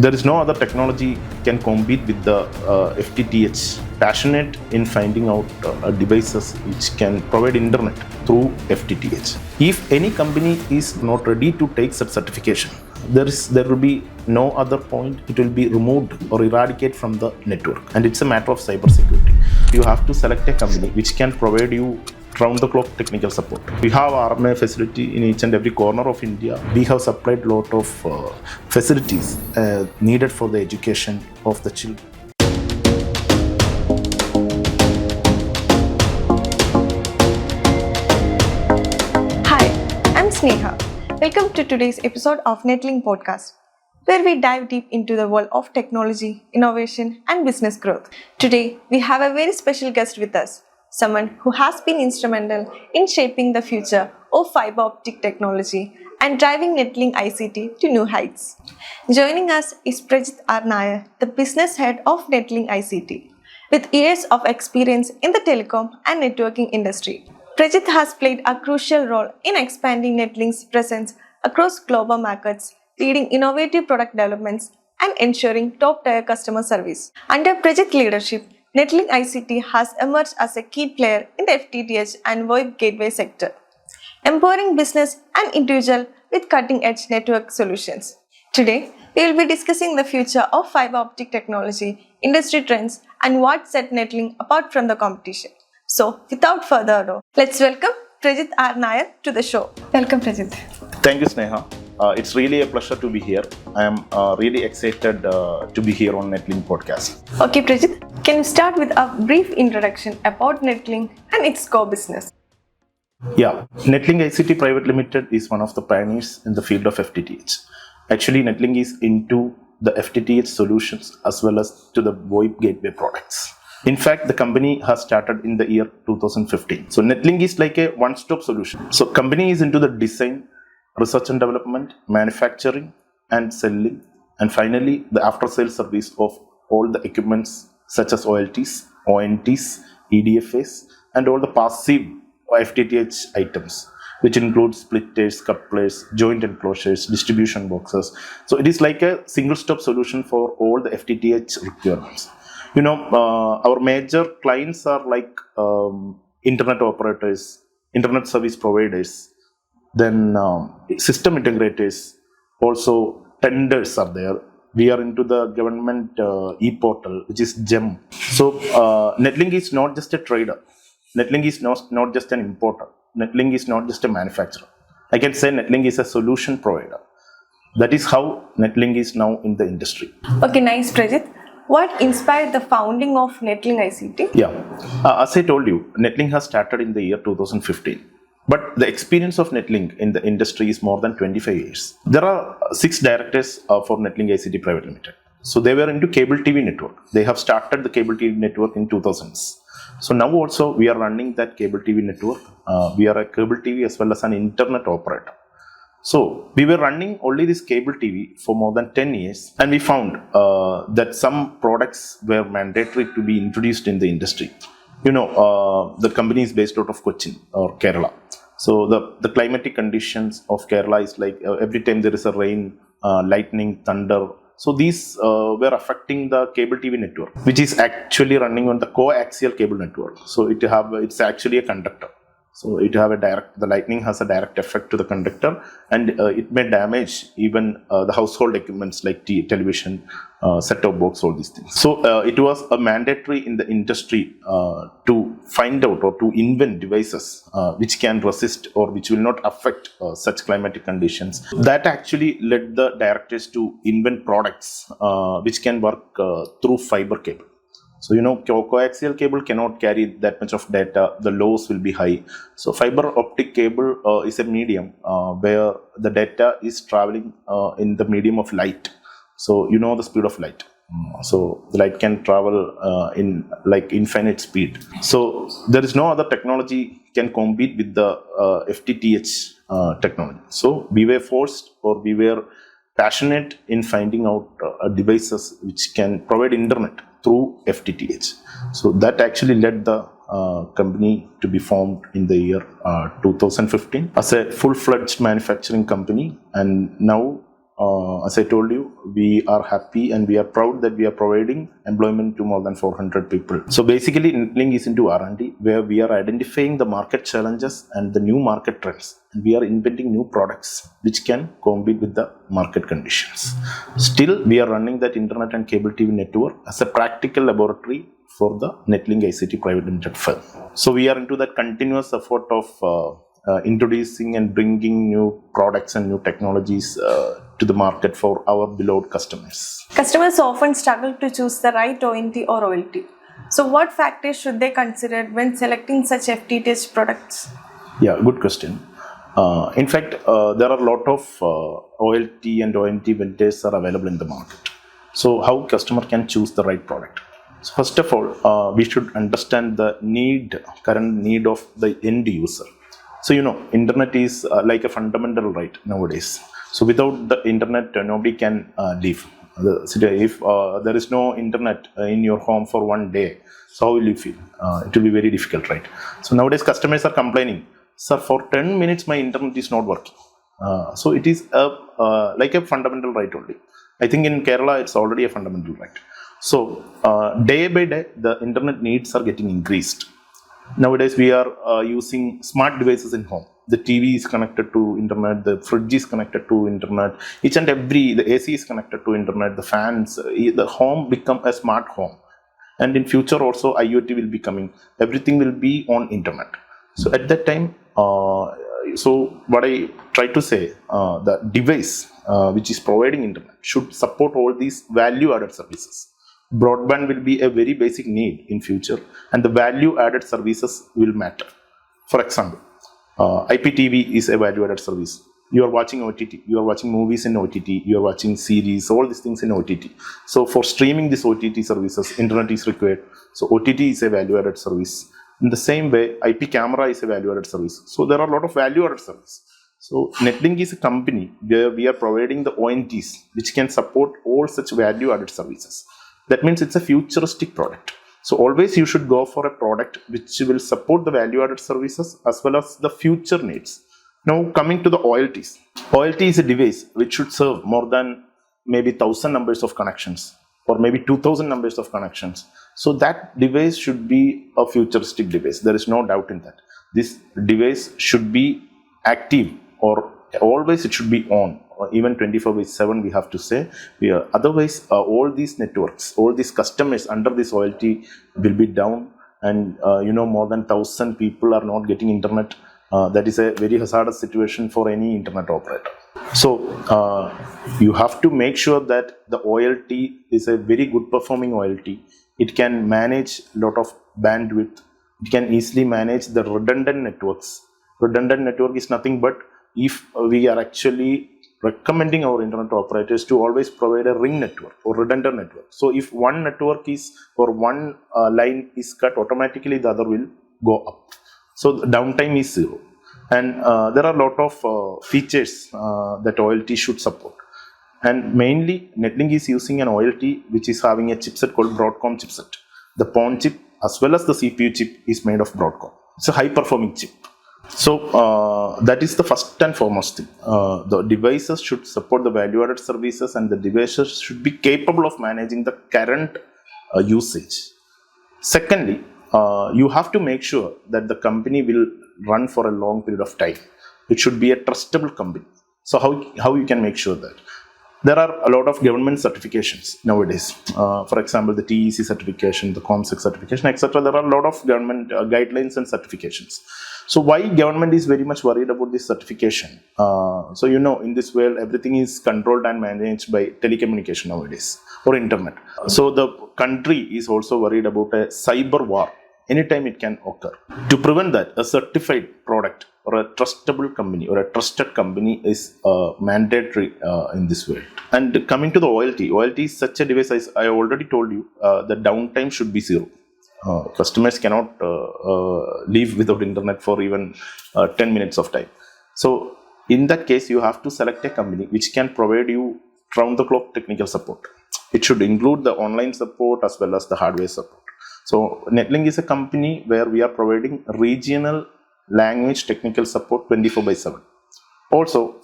There is no other technology can compete with the FTTH. Passionate in finding out devices which can provide internet through FTTH. If any company is not ready to take such certification, there will be no other point. It will be removed or eradicated from the network, and it's a matter of cyber security. You have to select a company which can provide you round-the-clock technical support. We have RMA facility in each and every corner of India. We have supplied a lot of facilities needed for the education of the children. Hi, I'm Sneha. Welcome to today's episode of Netlink podcast, where we dive deep into the world of technology, innovation, and business growth. Today, we have a very special guest with us. Someone who has been instrumental in shaping the future of fiber optic technology and driving Netlink ICT to new heights. Joining us is Prajith R. Nair, the business head of Netlink ICT. With years of experience in the telecom and networking industry, Prajith has played a crucial role in expanding Netlink's presence across global markets, leading innovative product developments and ensuring top-tier customer service. Under Prajith's leadership, Netlink ICT has emerged as a key player in the FTTH and VoIP gateway sector, empowering business and individuals with cutting-edge network solutions. Today, we will be discussing the future of fiber optic technology, industry trends, and what set Netlink apart from the competition. So, without further ado, let's welcome Prajith R. Nair to the show. Welcome, Prajith. Thank you, Sneha. It's really a pleasure to be here. I am really excited to be here on Netlink podcast. Okay, Prajith, can you start with a brief introduction about Netlink and its core business? Yeah, Netlink ICT Private Limited is one of the pioneers in the field of FTTH. Actually, Netlink is into the FTTH solutions as well as to the VoIP gateway products. In fact, the company has started in the year 2015. So Netlink is like a one-stop solution. So company is into the design, research and development, manufacturing and selling, and finally the after-sales service of all the equipments such as OLTs, ONTs, EDFAs, and all the passive FTTH items, which include splitters, couplers, joint enclosures, distribution boxes. So it is like a single-stop solution for all the FTTH requirements. Our major clients are like internet operators, internet service providers, then system integrators, also tenders are there. We are into the government e-portal, which is GEM. So Netlink is not just a trader. Netlink is not just an importer. Netlink is not just a manufacturer. I can say Netlink is a solution provider. That is how Netlink is now in the industry. Okay, nice, Prajith. What inspired the founding of Netlink ICT? Yeah, as I told you, Netlink has started in the year 2015. But the experience of Netlink in the industry is more than 25 years. There are 6 directors for Netlink ICT Private Limited. So they were into cable TV network. They have started the cable TV network in 2000s. So now also we are running that cable TV network. We are a cable TV as well as an internet operator. So we were running only this cable TV for more than 10 years, and we found that some products were mandatory to be introduced in the industry. The company is based out of Cochin or Kerala. So the climatic conditions of Kerala is like every time there is a rain, lightning, thunder. So these were affecting the cable TV network, which is actually running on the coaxial cable network. So it's actually a conductor. So the lightning has a direct effect to the conductor, and it may damage even the household equipments like television, set-top box, all these things. So it was a mandatory in the industry to find out or to invent devices which can resist or which will not affect such climatic conditions. That actually led the directors to invent products which can work through fiber cable. So, coaxial cable cannot carry that much of data. The loss will be high. So, fiber optic cable is a medium where the data is traveling in the medium of light. So, the speed of light. So, the light can travel in like infinite speed. So, there is no other technology can compete with the FTTH technology. So, we were forced or we were passionate in finding out devices which can provide internet through FTTH. So that actually led the company to be formed in the year 2015 as a full-fledged manufacturing company, and now as I told you, we are happy and we are proud that we are providing employment to more than 400 people. So basically, Netlink is into R&D, where we are identifying the market challenges and the new market trends. And we are inventing new products which can compete with the market conditions. Still, we are running that internet and cable TV network as a practical laboratory for the Netlink ICT Private Limited firm. So we are into that continuous effort of introducing and bringing new products and new technologies to the market for our beloved customers. Customers often struggle to choose the right ONT or OLT. So what factors should they consider when selecting such FTTH products? Yeah, good question. In fact, there are a lot of OLT and ONT vendors are available in the market. So how customer can choose the right product? So first of all, we should understand the current need of the end user. So internet is like a fundamental right nowadays. So without the internet, nobody can live. If there is no internet in your home for one day, so how will you feel? It will be very difficult, right? So nowadays customers are complaining, sir, for 10 minutes my internet is not working. So it is like a fundamental right only. I think in Kerala it's already a fundamental right. So day by day the internet needs are getting increased. Nowadays we are using smart devices in home. The TV is connected to internet, the fridge is connected to internet, the AC is connected to internet, the fans, the home become a smart home. And in future also IoT will be coming, everything will be on internet. So at that time, so what I try to say, the device which is providing internet should support all these value added services. Broadband will be a very basic need in future, and the value added services will matter. For example, IPTV is a value added service. You are watching OTT, you are watching movies in OTT, you are watching series, all these things in OTT. So for streaming these OTT services, internet is required. So OTT is a value added service. In the same way, IP camera is a value added service. So there are a lot of value added services. So Netlink is a company where we are providing the ONTs which can support all such value added services. That means it's a futuristic product. So always you should go for a product which will support the value added services as well as the future needs. Now coming to the OLTs. OLT is a device which should serve more than maybe 1,000 numbers of connections or maybe 2,000 numbers of connections. So that device should be a futuristic device. There is no doubt in that. This device should be active, or always it should be on, or even 24/7 we have to say. Otherwise all these networks, all these customers under this OLT will be down, and more than 1,000 people are not getting internet. That is a very hazardous situation for any internet operator. So you have to make sure that the OLT is a very good performing OLT. It can manage a lot of bandwidth. It can easily manage the redundant networks. Redundant network is nothing but if we are actually recommending our internet operators to always provide a ring network or redundant network. So if one network is or one line is cut, automatically the other will go up. So the downtime is zero. And there are a lot of features that OLT should support. And mainly Netlink is using an OLT which is having a chipset called Broadcom chipset. The PON chip as well as the CPU chip is made of Broadcom. It's a high performing chip. So that is the first and foremost thing. The devices should support the value added services, and the devices should be capable of managing the current usage. Secondly, you have to make sure that the company will run for a long period of time. It should be a trustable company. So how you can make sure that? There are a lot of government certifications nowadays. For example, the TEC certification, the COMSEC certification, etc. There are a lot of government guidelines and certifications. So why government is very much worried about this certification? So in this world, everything is controlled and managed by telecommunication nowadays or internet. So the country is also worried about a cyber war. Anytime it can occur. To prevent that, a certified product or a trustable company or a trusted company is mandatory in this world. And coming to the OLT is such a device, as I already told you, the downtime should be zero. Customers cannot live without internet for even 10 minutes of time. So in that case, you have to select a company which can provide you round the clock technical support. It should include the online support as well as the hardware support. So Netlink is a company where we are providing regional language technical support 24/7. Also,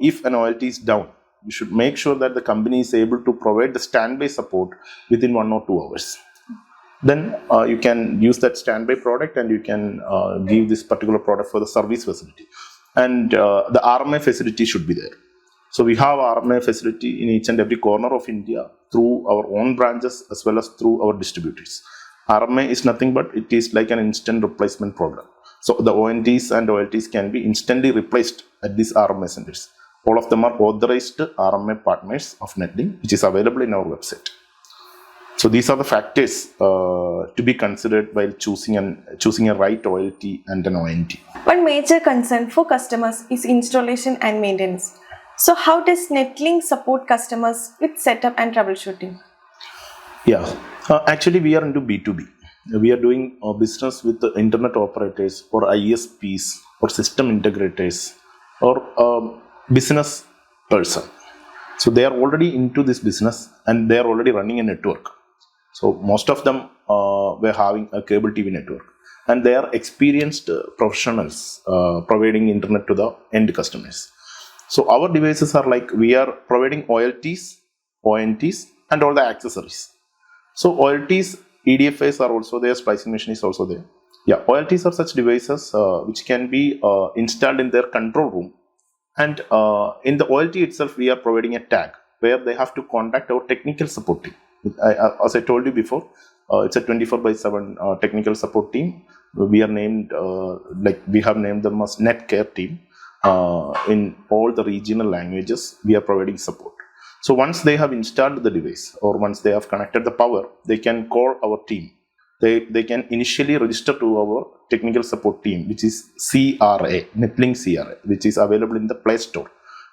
if an OLT is down, you should make sure that the company is able to provide the standby support within 1 or 2 hours. Then you can use that standby product and you can give this particular product for the service facility. And the RMA facility should be there. So we have RMA facility in each and every corner of India through our own branches as well as through our distributors. RMA is nothing but it is like an instant replacement program. So the ONTs and OLTs can be instantly replaced at these RMA centers. All of them are authorized RMA partners of Netlink, which is available in our website. So these are the factors to be considered while choosing a right OLT and an ONT. One major concern for customers is installation and maintenance. So how does Netlink support customers with setup and troubleshooting? Yeah, actually we are into B2B. We are doing business with the internet operators or ISPs or system integrators or business person. So they are already into this business and they are already running a network. So most of them were having a cable TV network and they are experienced professionals providing internet to the end customers. So our devices are like we are providing OLTs, ONTs and all the accessories. So OLTs, EDFAs are also there, splicing machine is also there. Yeah, OLTs are such devices which can be installed in their control room. And in the OLT itself, we are providing a tag where they have to contact our technical support team. As I told you before, it's a 24/7 technical support team. We are named, we have named them as NETCARE team. In all the regional languages, we are providing support. So once they have installed the device or once they have connected the power, they can call our team. They can initially register to our technical support team, which is CRA, Netlink CRA, which is available in the Play Store.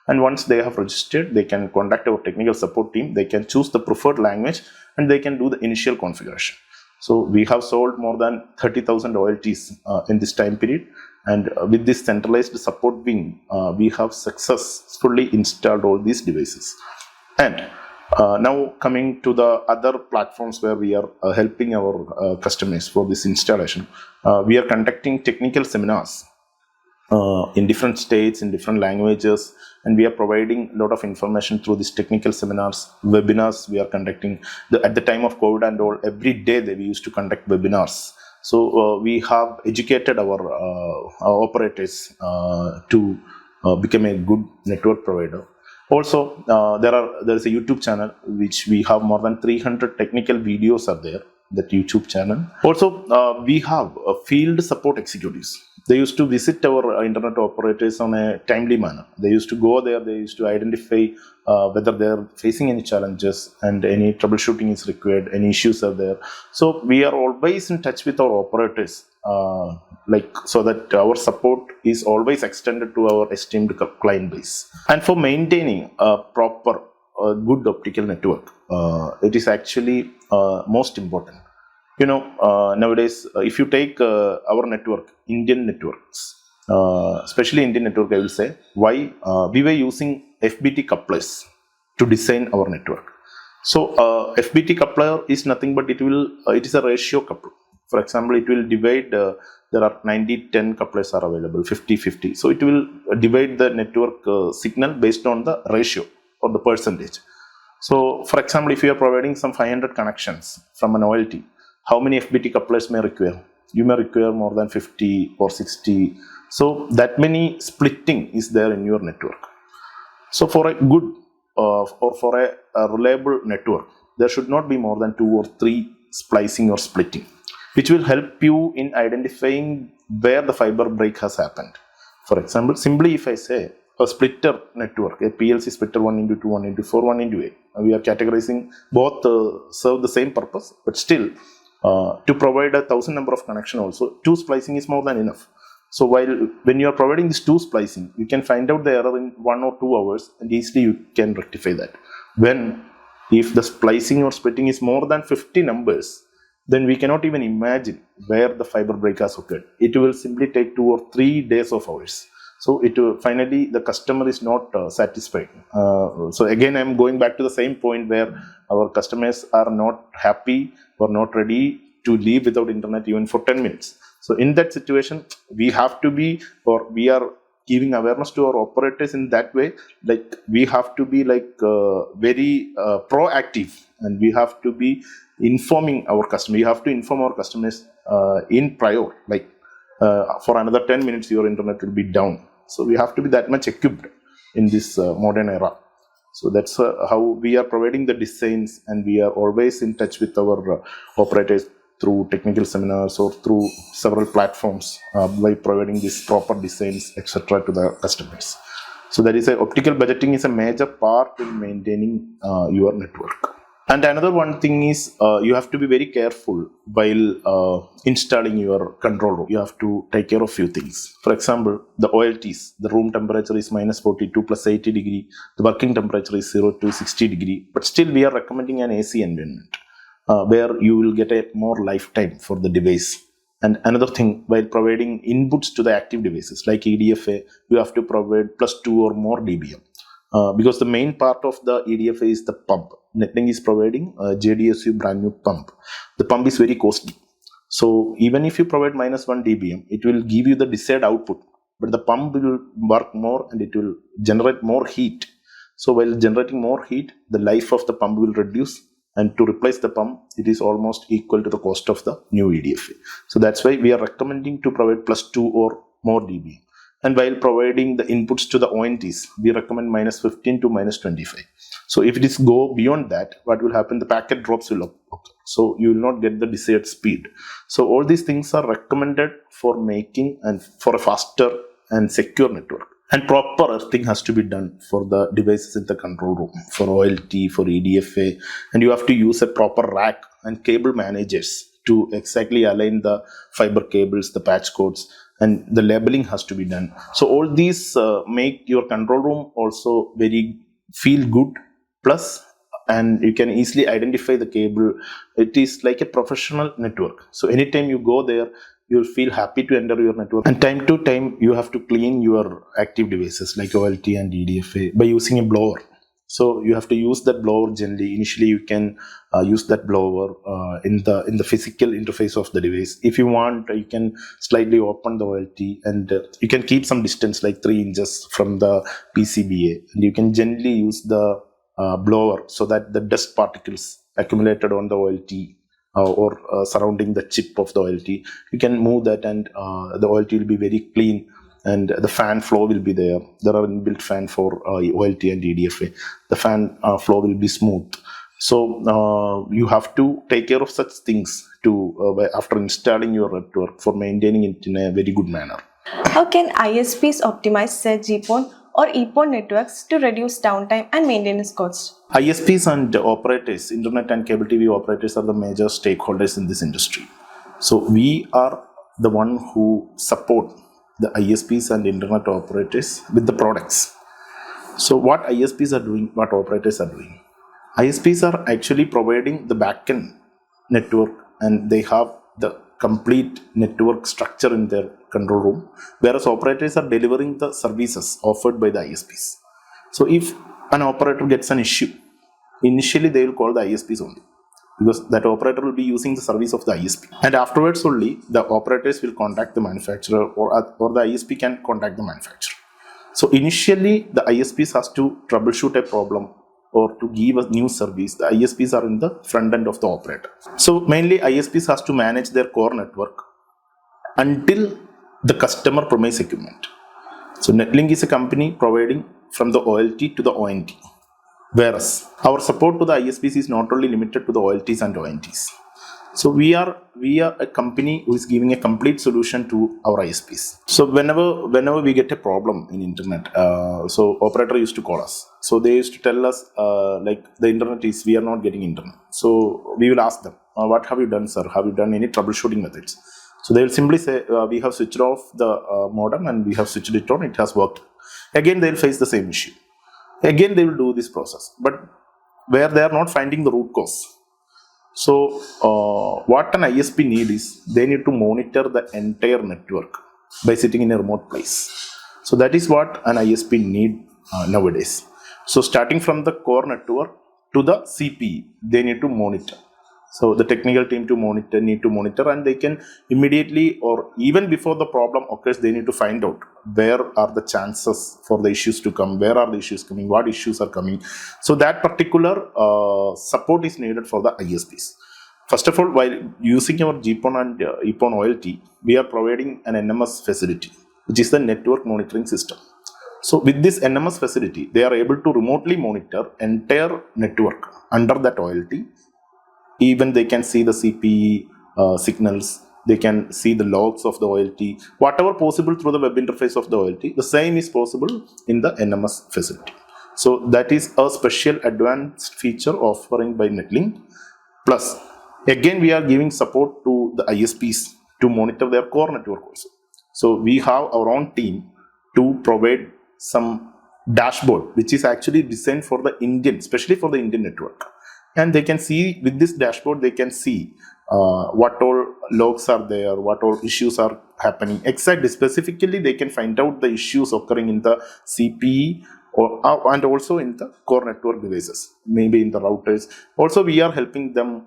And once they have registered, they can contact our technical support team. They can choose the preferred language and they can do the initial configuration. So we have sold more than 30,000 OLTs in this time period. And with this centralized support wing, we have successfully installed all these devices. And now coming to the other platforms where we are helping our customers for this installation, we are conducting technical seminars in different states, in different languages, and we are providing a lot of information through these technical seminars, webinars we are conducting. At the time of COVID and all, every day we used to conduct webinars. So we have educated our operators to become a good network provider. Also, there is a YouTube channel which we have more than 300 technical videos are there. That YouTube channel. Also, we have field support executives. They used to visit our internet operators on a timely manner. They used to go there. They used to identify whether they are facing any challenges and any troubleshooting is required, any issues are there. So we are always in touch with our operators, so that our support is always extended to our esteemed client base. And for maintaining a proper good optical network, it is actually most important. Nowadays, if you take our network, Indian networks, especially Indian network, I will say, why we were using FBT couplers to design our network. So FBT coupler is nothing but it is a ratio coupler. For example, it will divide, there are 90-10 couplers are available, 50-50. So it will divide the network signal based on the ratio or the percentage. So for example, if you are providing some 500 connections from an OLT, how many FBT couplers may require? You may require more than 50 or 60. So that many splitting is there in your network. So for a good or for a reliable network, there should not be more than 2 or 3 splicing or splitting, which will help you in identifying where the fiber break has happened. For example, simply if I say a splitter network, a PLC splitter 1x2, 1x4, 1x8, we are categorizing both serve the same purpose, but still to provide 1,000 number of connection also, 2 splicing is more than enough. So when you are providing this 2 splicing, you can find out the error in 1 or 2 hours and easily you can rectify that. If the splicing or splitting is more than 50 numbers, then we cannot even imagine where the fiber break has occurred. It will simply take 2 or 3 days of hours. So finally the customer is not satisfied. So again, I'm going back to the same point where our customers are not happy or not ready to leave without internet even for 10 minutes. So in that situation, we are giving awareness to our operators in that way. Like we have to be like very proactive, and we have to be informing our customers. We have to inform our customers in prior, like for another 10 minutes your internet will be down. So we have to be that much equipped in this modern era. So that's how we are providing the designs, and we are always in touch with our operators through technical seminars or through several platforms by providing these proper designs, etc. to the customers. So that is optical budgeting is a major part in maintaining your network. And another one thing is you have to be very careful while installing your control room. You have to take care of few things. For example, the OLTs, the room temperature is minus 42 plus 80 degree. The working temperature is 0 to 60 degree. But still we are recommending an AC environment where you will get a more lifetime for the device. And another thing, while providing inputs to the active devices like EDFA, you have to provide plus 2 or more dBm. Because the main part of the EDFA is the pump. Netlink is providing a JDSU brand new pump. The pump is very costly. So even if you provide minus 1 dBm, it will give you the desired output. But the pump will work more and it will generate more heat. So while generating more heat, the life of the pump will reduce. And to replace the pump, it is almost equal to the cost of the new EDFA. So that's why we are recommending to provide plus 2 or more dBm. And while providing the inputs to the ONTs, we recommend minus 15 to minus 25. So if it is go beyond that, what will happen? The packet drops will occur. So you will not get the desired speed. So all these things are recommended for making and for a faster and secure network. And proper earthing has to be done for the devices in the control room, for OLT, for EDFA. And you have to use a proper rack and cable managers to exactly align the fiber cables, the patch cords, and the labeling has to be done. So all these make your control room also very feel good. Plus, and you can easily identify the cable. It is like a professional network. So anytime you go there, you'll feel happy to enter your network. And time to time, you have to clean your active devices like OLT and EDFA by using a blower. So you have to use that blower gently. Initially, you can use that blower in the physical interface of the device. If you want, you can slightly open the OLT and you can keep some distance like 3 inches from the PCBA. And you can gently use the blower so that the dust particles accumulated on the OLT or surrounding the chip of the OLT, you can move that and the OLT will be very clean. And the fan flow will be there. There are inbuilt fan for OLT and EDFA. The fan flow will be smooth. So you have to take care of such things to after installing your network for maintaining it in a very good manner. How can ISPs optimize their GPON or EPON networks to reduce downtime and maintenance costs? ISPs and operators, internet and cable TV operators, are the major stakeholders in this industry. So we are the one who support the ISPs and internet operators with the products. So what ISPs are doing, what operators are doing? ISPs are actually providing the backend network, and they have the complete network structure in their control room, whereas operators are delivering the services offered by the ISPs. So if an operator gets an issue, initially they will call the ISPs only, because that operator will be using the service of the ISP. And afterwards only, the operators will contact the manufacturer or the ISP can contact the manufacturer. So initially, the ISPs has to troubleshoot a problem or to give a new service. The ISPs are in the front end of the operator. So mainly ISPs has to manage their core network until the customer premise equipment. So Netlink is a company providing from the OLT to the ONT. Whereas our support to the ISPs is not only limited to the OLTs and ONTs. So we are a company who is giving a complete solution to our ISPs. So whenever we get a problem in internet, so operator used to call us. So they used to tell us like the internet is, we are not getting internet. So we will ask them, what have you done, sir? Have you done any troubleshooting methods? So they will simply say, we have switched off the modem and we have switched it on. It has worked. Again, they will face the same issue. Again, they will do this process, but where they are not finding the root cause. So, what an ISP need is, they need to monitor the entire network by sitting in a remote place. So, that is what an ISP need nowadays. So, starting from the core network to the CPE, they need to monitor. So the technical team need to monitor, and they can immediately, or even before the problem occurs, they need to find out where are the chances for the issues to come, where are the issues coming, what issues are coming. So that particular support is needed for the ISPs. First of all, while using our GPON and EPON OLT, we are providing an NMS facility, which is the network monitoring system. So with this NMS facility, they are able to remotely monitor entire network under that OLT. Even they can see the CPE signals, they can see the logs of the OLT, whatever possible through the web interface of the OLT, the same is possible in the NMS facility. So that is a special advanced feature offering by Netlink. Plus, again, we are giving support to the ISPs to monitor their core network also. So we have our own team to provide some dashboard, which is actually designed for the Indian, especially for the Indian network. And they can see, with this dashboard, they can see what all logs are there, what all issues are happening. Exactly, specifically, they can find out the issues occurring in the CPE and also in the core network devices, maybe in the routers. Also, we are helping them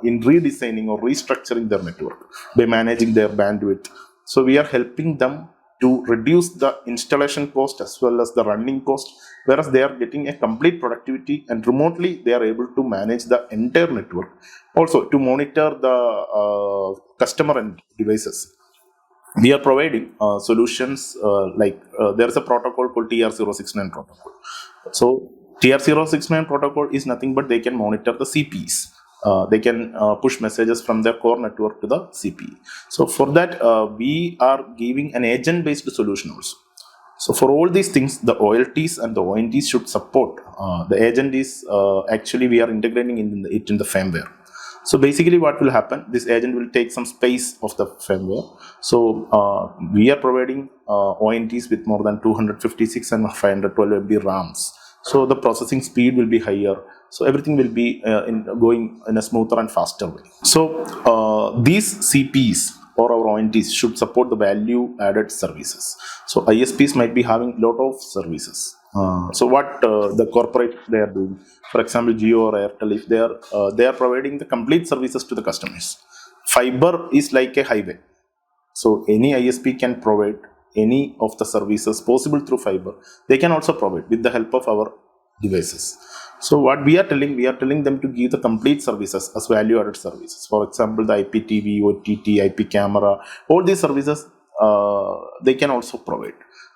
in redesigning or restructuring their network by managing their bandwidth. So we are helping them to reduce the installation cost as well as the running cost, whereas they are getting a complete productivity, and remotely they are able to manage the entire network. Also, to monitor the customer end devices, we are providing solutions like there is a protocol called TR069 protocol. So TR069 protocol is nothing but they can monitor the CPs. They can push messages from their core network to the CPE. So for that, we are giving an agent-based solution also. So for all these things, the OLTs and the ONTs should support. The agent is actually we are integrating it in the firmware. So basically what will happen, this agent will take some space of the firmware. So we are providing ONTs with more than 256 and 512 MB RAMs. So the processing speed will be higher. So everything will be going in a smoother and faster way. So these CPs or our ONTs should support the value added services. So ISPs might be having a lot of services. So what the corporate they are doing, for example, Jio or Airtel, if they are providing the complete services to the customers. Fiber is like a highway. So any ISP can provide any of the services possible through fiber. They can also provide with the help of our devices. So what we are telling them to give the complete services as value added services. For example, the IPTV, OTT, IP camera, all these services they can also provide.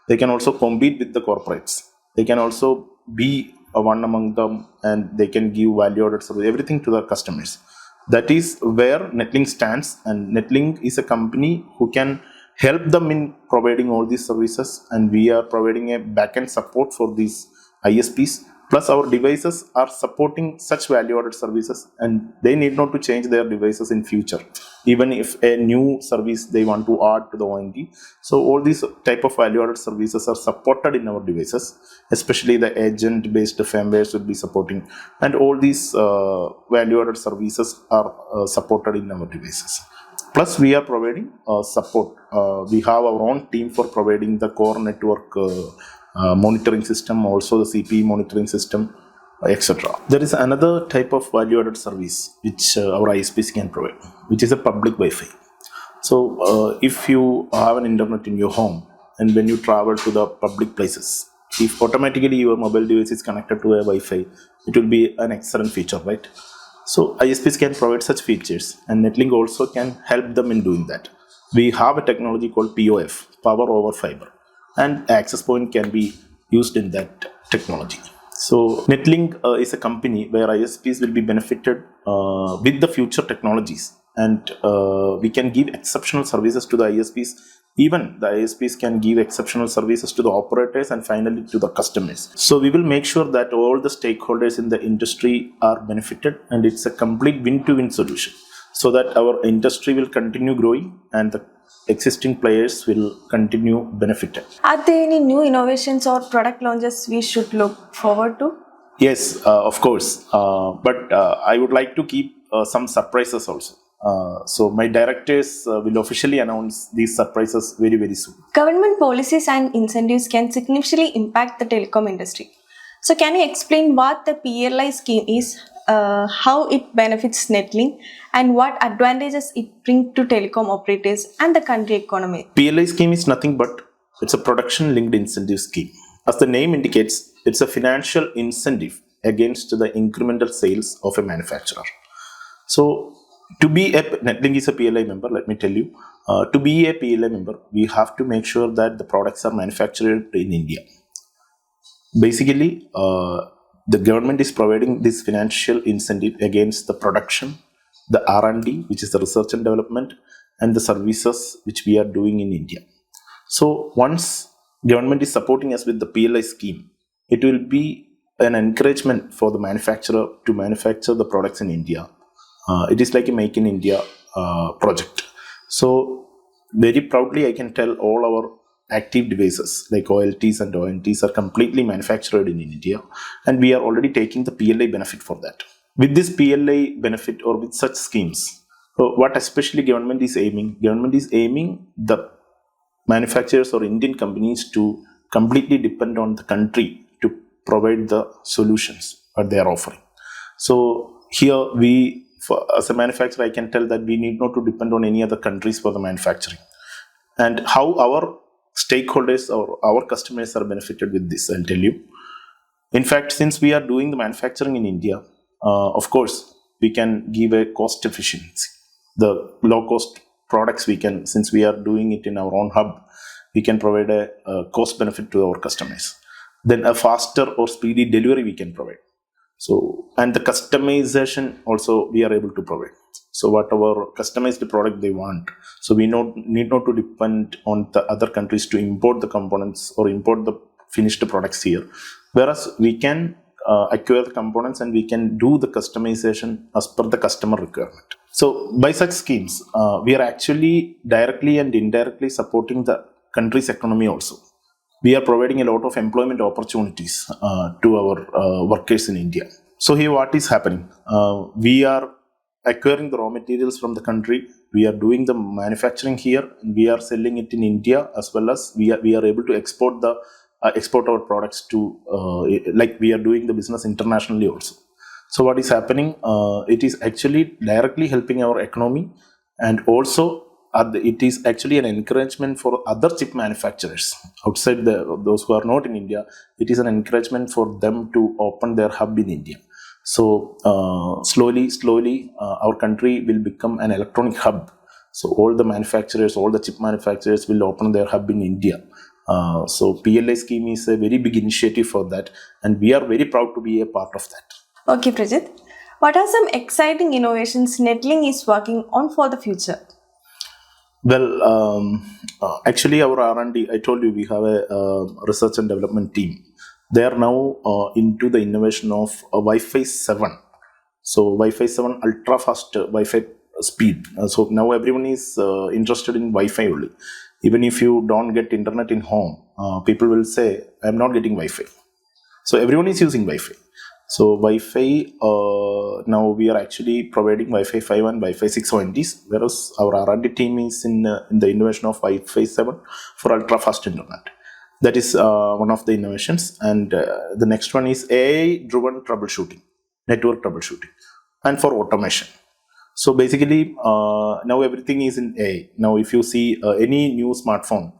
They can also compete with the corporates. They can also be one among them, and they can give value added service, everything to the customers. That is where Netlink stands, and Netlink is a company who can help them in providing all these services, and we are providing a backend support for these ISPs. Plus, our devices are supporting such value-added services, and they need not to change their devices in future, even if a new service they want to add to the ONT. So, all these type of value-added services are supported in our devices, especially the agent-based firmwares will be supporting, and all these value-added services are supported in our devices. Plus, we are providing support. We have our own team for providing the core network monitoring system, also the CPE monitoring system, etc. There is another type of value-added service which our ISPs can provide, which is a public Wi-Fi. So, if you have an internet in your home, and when you travel to the public places, if automatically your mobile device is connected to a Wi-Fi, it will be an excellent feature, right? So ISPs can provide such features, and Netlink also can help them in doing that. We have a technology called POF, Power over Fiber, and access point can be used in that technology. So Netlink is a company where ISPs will be benefited with the future technologies, and we can give exceptional services to the ISPs. Even the ISPs can give exceptional services to the operators and finally to the customers. So we will make sure that all the stakeholders in the industry are benefited, and it's a complete win-to-win solution, so that our industry will continue growing and the existing players will continue benefited. Are there any new innovations or product launches we should look forward to? Yes, of course. But I would like to keep some surprises also. So my directors will officially announce these surprises very, very soon. Government policies and incentives can significantly impact the telecom industry. So can you explain what the PLA scheme is how it benefits Netlink and what advantages it brings to telecom operators and the country economy. PLA scheme is nothing but it's a production linked incentive scheme. As the name indicates, it's a financial incentive against the incremental sales of a manufacturer. So, Netlink is a PLA member, let me tell you. To be a PLA member, we have to make sure that the products are manufactured in India. Basically, the government is providing this financial incentive against the production, the R&D, which is the research and development, and the services which we are doing in India. So once government is supporting us with the PLI scheme, it will be an encouragement for the manufacturer to manufacture the products in India. It is like a Make in India project. So very proudly I can tell all our active devices like OLTs and ONTs are completely manufactured in India, and we are already taking the PLI benefit for that. With this PLI benefit or with such schemes, what especially government is aiming the manufacturers or Indian companies to completely depend on the country to provide the solutions that they are offering. So here as a manufacturer, I can tell that we need not to depend on any other countries for the manufacturing. And how our stakeholders or our customers are benefited with this, I'll tell you. In fact, since we are doing the manufacturing in India, of course, we can give a cost efficiency. The low cost products since we are doing it in our own hub, we can provide a cost benefit to our customers. Then a faster or speedy delivery we can provide. So, and the customization also we are able to provide. So whatever customized product they want. So we need not to depend on the other countries to import the components or import the finished products here. Whereas we can acquire the components and we can do the customization as per the customer requirement. So by such schemes, we are actually directly and indirectly supporting the country's economy also. We are providing a lot of employment opportunities to our workers in India. So here what is happening? We are acquiring the raw materials from the country. We are doing the manufacturing here. We are selling it in India, as well as we are able to export our products to like we are doing the business internationally also. So what is happening? It is actually directly helping our economy, and also it is actually an encouragement for other chip manufacturers outside those who are not in India. It is an encouragement for them to open their hub in India. So slowly, our country will become an electronic hub. So all the chip manufacturers will open their hub in India. So PLI scheme is a very big initiative for that, and we are very proud to be a part of that. Okay, Prajit. What are some exciting innovations Netlink is working on for the future? Well, actually our R&D, I told you we have a research and development team. They are now into the innovation of Wi-Fi 7. So Wi-Fi 7 ultra fast Wi-Fi speed. So now everyone is interested in Wi-Fi only. Even if you don't get internet in home, people will say, I'm not getting Wi-Fi. So everyone is using Wi-Fi. So Wi-Fi, now we are actually providing Wi-Fi 5 and Wi-Fi 6 ONTs, whereas our R&D team is in the innovation of Wi-Fi 7 for ultra-fast internet. That is one of the innovations. And the next one is AI-driven troubleshooting, network troubleshooting, and for automation. So basically, now everything is in AI. Now if you see any new smartphone,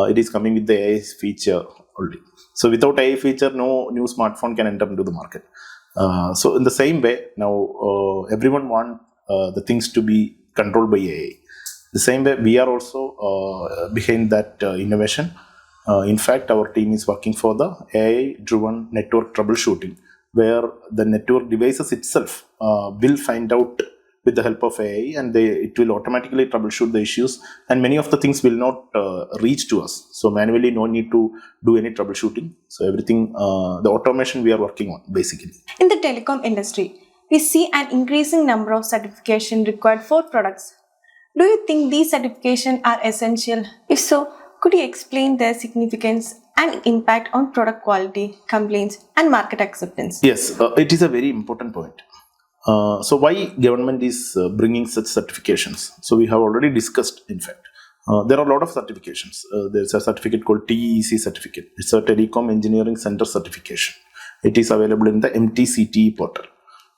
it is coming with the AI feature only. So without AI feature, no new smartphone can enter into the market. So in the same way, now everyone wants the things to be controlled by AI. The same way, we are also behind that innovation. In fact, our team is working for the AI-driven network troubleshooting, where the network devices itself will find out with the help of AI, and it will automatically troubleshoot the issues, and many of the things will not reach to us. So manually, no need to do any troubleshooting. So everything, the automation we are working on basically. In the telecom industry, we see an increasing number of certification required for products. Do you think these certifications are essential? If so, could you explain their significance and impact on product quality, complaints, and market acceptance? Yes, it is a very important point. So why government is bringing such certifications? So we have already discussed, in fact. There are a lot of certifications. There's a certificate called TEC certificate. It's a Telecom Engineering Center certification. It is available in the MTCT portal.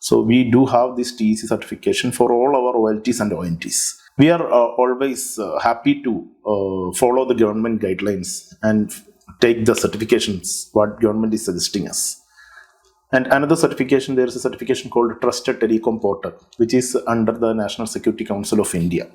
So we do have this TEC certification for all our OLTs and ONTs. We are always happy to follow the government guidelines and take the certifications what government is suggesting us. And another certification, there is a certification called Trusted Telecom Portal, which is under the National Security Council of India.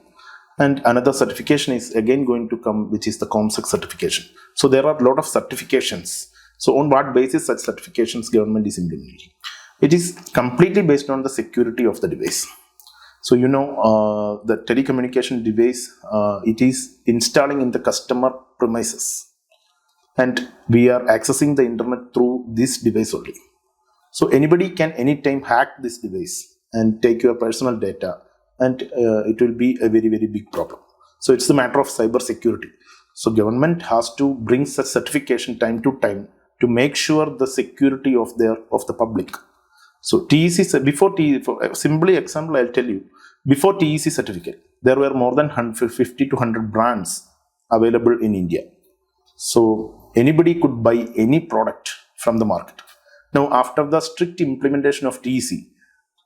And another certification is again going to come, which is the ComSec certification. So there are a lot of certifications. So on what basis such certifications government is implementing? It is completely based on the security of the device. So the telecommunication device, it is installing in the customer premises. And we are accessing the internet through this device only. So anybody can anytime hack this device and take your personal data, and it will be a very, very big problem. So it's a matter of cyber security. So government has to bring such certification time to time to make sure the security of the public. So TEC, before TEC, for simply example, I'll tell you, before TEC certificate, there were more than 50 to 100 brands available in India. So anybody could buy any product from the market. Now, after the strict implementation of TEC,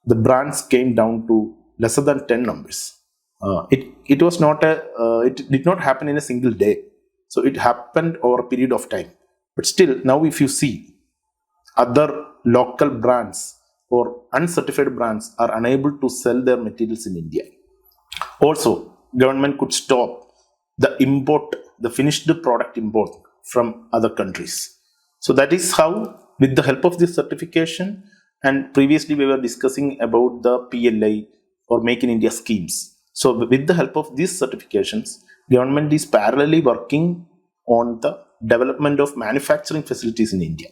the brands came down to lesser than 10 numbers. It did not happen in a single day. So it happened over a period of time. But still, now if you see, other local brands or uncertified brands are unable to sell their materials in India. Also, government could stop the finished product import from other countries. So that is how, with the help of this certification, and previously we were discussing about the PLA or Make in India schemes. So with the help of these certifications, government is parallelly working on the development of manufacturing facilities in India.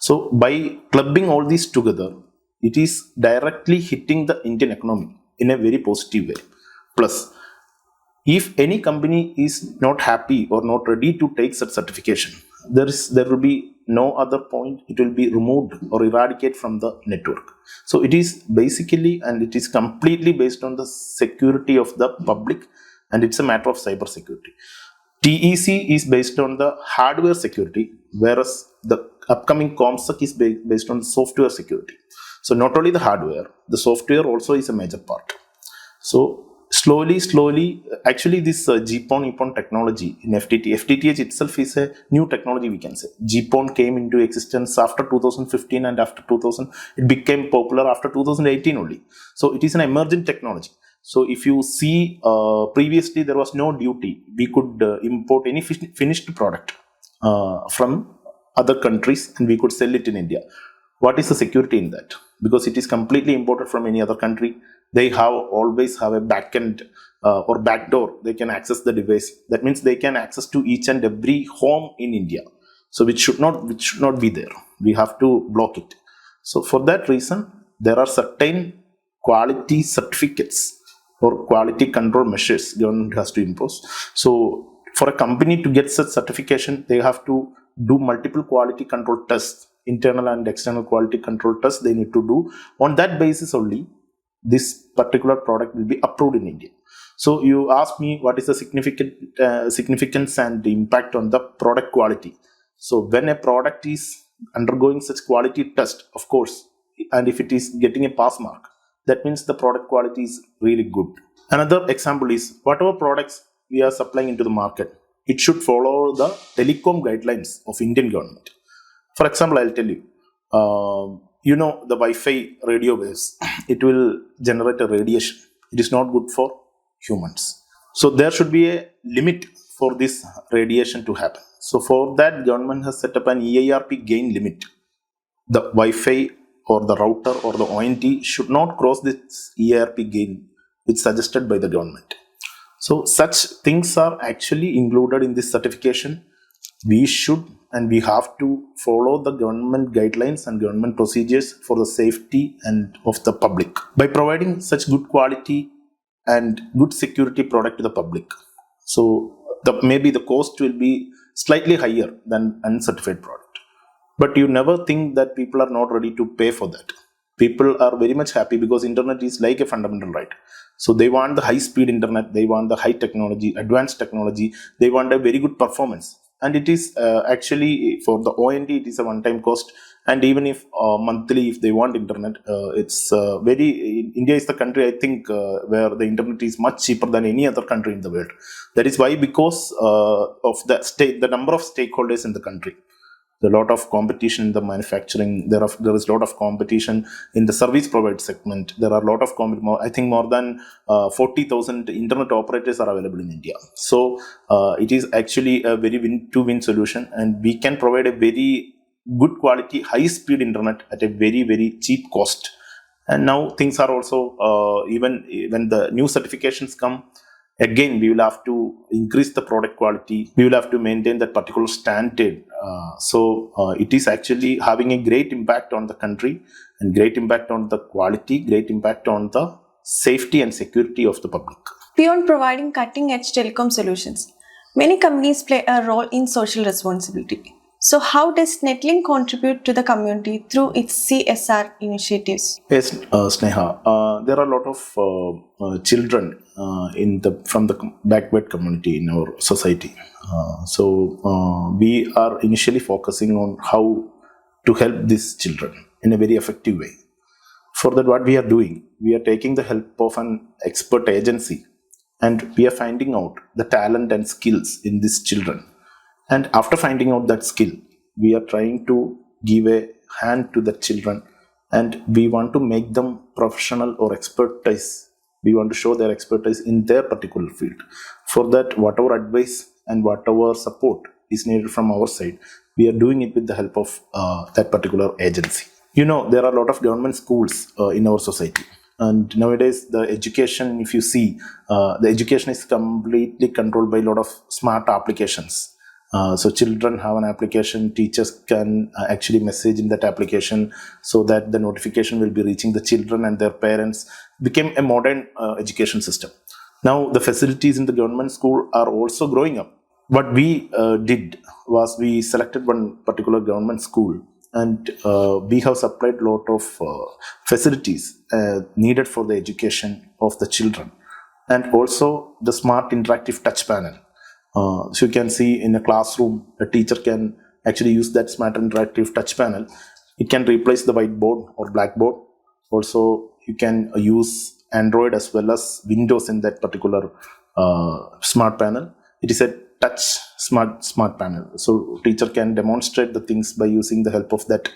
So by clubbing all these together, it is directly hitting the Indian economy in a very positive way. Plus, if any company is not happy or not ready to take such certification, there will be no other point. It will be removed or eradicated from the network. So it is basically, and it is completely based on the security of the public, and it's a matter of cyber security. TEC is based on the hardware security, whereas the upcoming ComSec is based on software security. So not only the hardware, the software also is a major part. So slowly, actually this GPON EPON technology in FTTH itself is a new technology, we can say. GPON came into existence after 2015, and after 2000, it became popular after 2018 only. So it is an emerging technology. So if you see, previously there was no duty. We could import any finished product from other countries, and we could sell it in India. What is the security in that? Because it is completely imported from any other country. They always have a backend or backdoor. They can access the device. That means they can access to each and every home in India. So which should not be there. We have to block it. So for that reason, there are certain quality certificates or quality control measures government has to impose. So for a company to get such certification, they have to do multiple quality control tests, internal and external quality control tests they need to do. On that basis only, this particular product will be approved in India. So you ask me what is the significance and the impact on the product quality. So when a product is undergoing such quality test, of course, and if it is getting a pass mark, that means the product quality is really good. Another example is, whatever products we are supplying into the market, it should follow the telecom guidelines of Indian government. For example, I'll tell you, the Wi-Fi radio waves, it will generate a radiation. It is not good for humans. So there should be a limit for this radiation to happen. So for that, government has set up an EIRP gain limit. The Wi-Fi or the router or the ONT should not cross this EIRP gain, which is suggested by the government. So such things are actually included in this certification. We should and we have to follow the government guidelines and government procedures for the safety and of the public by providing such good quality and good security product to the public. So maybe the cost will be slightly higher than uncertified product, but you never think that people are not ready to pay for that. People are very much happy because internet is like a fundamental right. So they want the high speed internet, they want the high technology, advanced technology, they want a very good performance. And it is actually for the ONT, it is a one-time cost, And even if monthly, if they want internet, it's very India is the country, I think, where the internet is much cheaper than any other country in the world. That is why, because of the number of stakeholders in the country. There's a lot of competition in the manufacturing. There is a lot of competition in the service provider segment. There are a lot of I think more than 40,000 internet operators are available in India. So it is actually a very win-to-win solution, and we can provide a very good quality, high-speed internet at a very, very cheap cost. And now things are also, even when the new certifications come, again, we will have to increase the product quality. We will have to maintain that particular standard. So it is actually having a great impact on the country, and great impact on the quality, great impact on the safety and security of the public. Beyond providing cutting-edge telecom solutions, many companies play a role in social responsibility. So how does Netlink contribute to the community through its CSR initiatives? Yes, Sneha. There are a lot of children from the backward community in our society. So we are initially focusing on how to help these children in a very effective way. For that, what we are doing, we are taking the help of an expert agency, and we are finding out the talent and skills in these children. And after finding out that skill, we are trying to give a hand to the children, and we want to make them professional or expertise. We want to show their expertise in their particular field. For that, whatever advice and whatever support is needed from our side, we are doing it with the help of that particular agency. There are a lot of government schools in our society. And nowadays, the education, if you see, the education is completely controlled by a lot of smart applications. So children have an application, teachers can actually message in that application, so that the notification will be reaching the children and their parents. Became a modern education system. Now the facilities in the government school are also growing up. What we did was, we selected one particular government school, and we have supplied a lot of facilities needed for the education of the children, and also the smart interactive touch panel. So you can see in a classroom, a teacher can actually use that smart interactive touch panel. It can replace the whiteboard or blackboard. Also, you can use Android as well as Windows in that particular smart panel. It is a touch smart panel. So teacher can demonstrate the things by using the help of that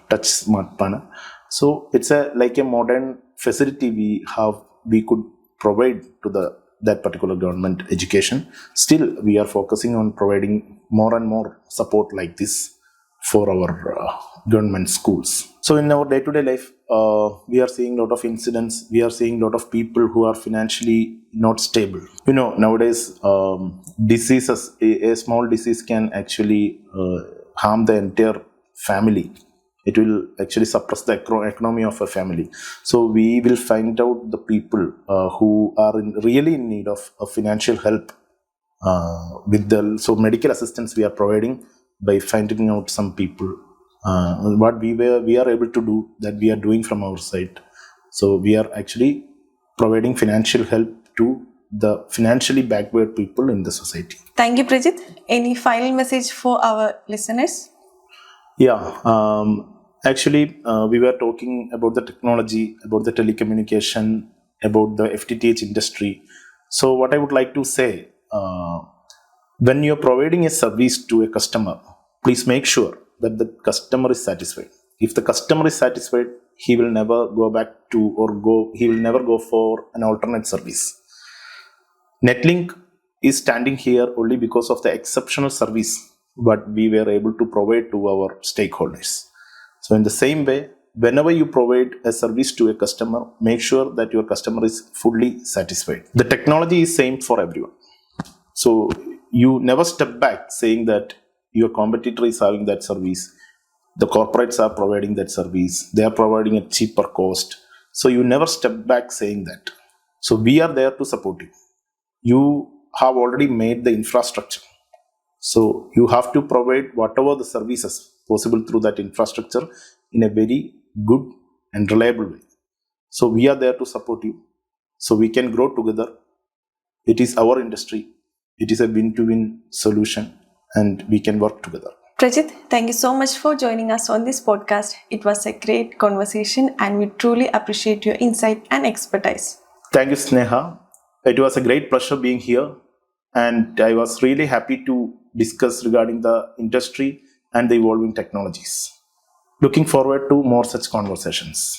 touch smart panel. So it's like a modern facility we could provide to that particular government education. Still, we are focusing on providing more and more support like this for our government schools. So in our day-to-day life, we are seeing a lot of incidents. We are seeing a lot of people who are financially not stable. Nowadays, diseases, a small disease can actually harm the entire family. It will actually suppress the economy of a family. So we will find out the people who are really in need of financial help. So medical assistance we are providing by finding out some people. What we are able to do, that we are doing from our side. So we are actually providing financial help to the financially backward people in the society. Thank you, Prijit. Any final message for our listeners? Yeah. Actually, we were talking about the technology, about the telecommunication, about the FTTH industry. So what I would like to say, when you're providing a service to a customer, please make sure that the customer is satisfied. If the customer is satisfied, he will never go for an alternate service. Netlink is standing here only because of the exceptional service what we were able to provide to our stakeholders. So in the same way, whenever you provide a service to a customer, make sure that your customer is fully satisfied. The technology is same for everyone. So you never step back saying that your competitor is having that service. The corporates are providing that service. They are providing a cheaper cost. So you never step back saying that. So we are there to support you. You have already made the infrastructure. So you have to provide whatever the services possible through that infrastructure in a very good and reliable way. So we are there to support you, so we can grow together. It is our industry. It is a win-to-win solution, and we can work together. Prajit, thank you so much for joining us on this podcast. It was a great conversation and we truly appreciate your insight and expertise. Thank you, Sneha. It was a great pleasure being here, and I was really happy to discuss regarding the industry and the evolving technologies. Looking forward to more such conversations.